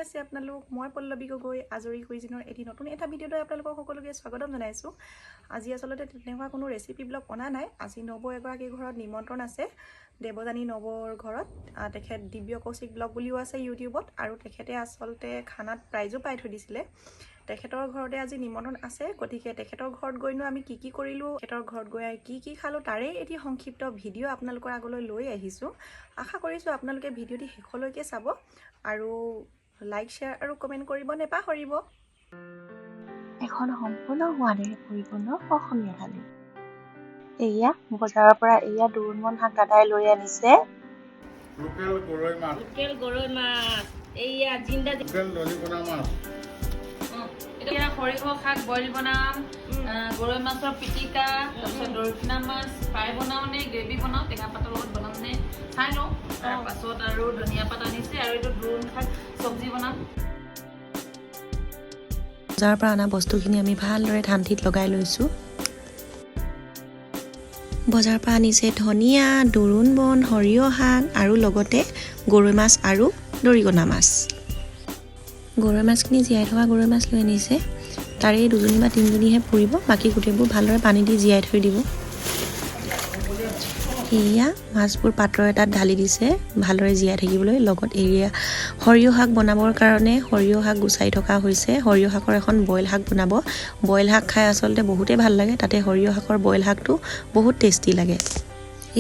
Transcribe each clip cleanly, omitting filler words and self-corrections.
আছে আপোনালোক মই পল্লৱী গগৈ আজৰি কুইজিনৰ এটি নতুন এটা ভিডিঅ'লৈ আপোনালোকক সকলোকে স্বাগতম জনাইছোঁ আজি আসলতে তেনেকুৱা কোনো ৰেচিপি ব্লগ অনা নাই আজি নব এগৰাকী ঘৰত নিমন্ত্ৰণ আছে দেৱজানী নবৰ ঘৰত তেখেত দিব্য কৌশিক ব্লগ বুলিও আছে ইউটিউবত আৰু তেখেতে আসলতে খানাত প্ৰাইজো পাই থৈ দিছিলে তেখেতৰ ঘৰতে আজি নিমন্ত্ৰণ আছে গতিকে তেখেতৰ ঘৰত গৈনো আমি কি কৰিলোঁ তেখেতৰ ঘৰত গৈ কি খালোঁ তাৰে এটি সংক্ষিপ্ত ভিডিঅ' আপোনালোকৰ আগলৈ লৈ আহিছোঁ আশা কৰিছোঁ আপোনালোকে ভিডিঅ'টি শেষলৈকে চাব আৰু লাইক শ্বেয়াৰ আৰু কমেণ্ট কৰিব নেপাহৰিব এখন সম্পূৰ্ণ সোৱাদেৰে পৰিপূৰ্ণ অসমীয়া থালি এয়া বজাৰৰ পৰা এয়া দুৰুণমন শাক দাদাই লৈ আনিছে লোকেল গৰৈ মাছ এয়া জিন্দা লোকেল দৰিকনা মাছ এতিয়া হৰিয়হ শাক বইল বনাম গৰৈ মাছৰ পিটিকা তাৰপিছত দৰিকনা মাছ ফ্ৰাই বনাও নে গ্ৰেভি বনাও টেঙা পাতৰ লগত বনাম নে চাই লওঁ তাৰপাছত আৰু ধনিয়া পাত আনিছে আৰু এইটো দ্ৰোণ শাক চব্জি বনাম বজাৰৰ পৰা অনা বস্তুখিনি আমি ভালদৰে ঠাণ্ডিত লগাই লৈছোঁ বজাৰৰ পৰা আনিছে ধনিয়া দুৰুণ বন সৰিয়হ শাক আৰু লগতে গৰৈ মাছ আৰু দৰিকনা মাছ গৰৈ মাছখিনি জীয়াই থকা গৰৈ মাছ লৈ আনিছে তাৰে দুজনী বা তিনিজনীহে পুৰিব বাকী গোটেইবোৰ ভালদৰে পানী দি জীয়াই থৈ দিব এয়া মাছবোৰ পাত্ৰ এটাত ঢালি দিছে ভালদৰে জীয়াই থাকিবলৈ লগত এয়া সৰিয়হ শাক বনাবৰ কাৰণে সৰিয়হ শাক গুচাই থকা হৈছে সৰিয়হ শাকৰ এখন বইল শাক বনাব বইল শাক খাই আচলতে বহুতেই ভাল লাগে তাতে সৰিয়হ শাকৰ বইল শাকটো বহুত টেষ্টি লাগে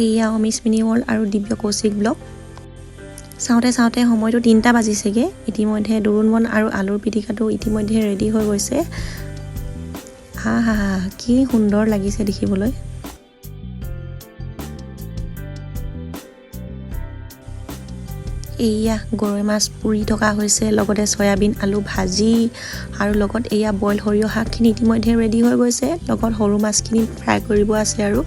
এয়া অমিশ মিনি ৱৰ্ল্ড আৰু দিব্য কৌশিক ব্লগ চাওঁতে সময়টো 3টা বাজিছেগৈ ইতিমধ্যে দুৰুণ বন আৰু আলুৰ পিটিকাটো ইতিমধ্যে ৰেডি হৈ গৈছে হা কি সুন্দৰ লাগিছে দেখিবলৈ এয়া গৰৈ মাছ পুৰি থকা হৈছে লগতে সয়াবিন আলু ভাজি আৰু লগত এয়া বইল সৰিয়হ শাকখিনি ইতিমধ্যে ৰেডি হৈ গৈছে লগত সৰু মাছখিনি ফ্ৰাই কৰিব আছে আৰু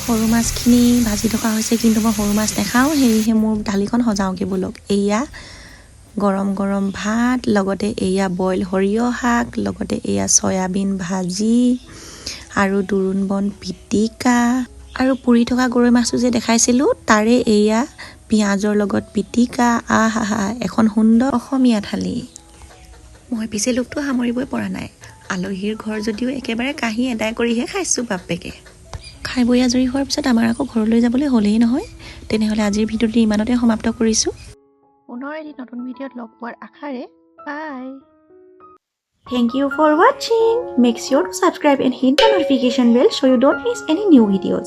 সৰু মাছখিনি ভাজি থকা হৈছে কিন্তু মই সৰু মাছ নাখাওঁ সেয়েহে মোৰ দালিখন সজাওঁগৈ ব'লক এয়া গৰম ভাত লগতে এয়া বইল সৰিয়হ শাক লগতে এয়া সয়াবিন ভাজি আৰু দুৰুণ বন পিটিকা আৰু পুৰি থকা গৰৈ মাছটো যে দেখাইছিলোঁ তাৰে এয়া পিঁয়াজৰ লগত পিটিকা এখন সুন্দৰ অসমীয়া থালি মই পিছে লোকটো সামৰিবই পৰা নাই আলহীৰ ঘৰ যদিও একেবাৰে কাঁহি এদায় কৰিহে খাইছোঁ বাপেকে খাই বৈ আজৰি হোৱাৰ পিছত আমাৰ আকৌ ঘৰলৈ যাবলৈ হ'লেই নহয় তেনেহ'লে আজিৰ ভিডিঅ'টো ইমানতে সমাপ্ত কৰিছোঁ পুনৰ এটি নতুন ভিডিঅ'ত লগ পোৱাৰ আশাৰে বাই Thank you for watching. Make sure to subscribe and hit the notification bell so you don't miss any new videos.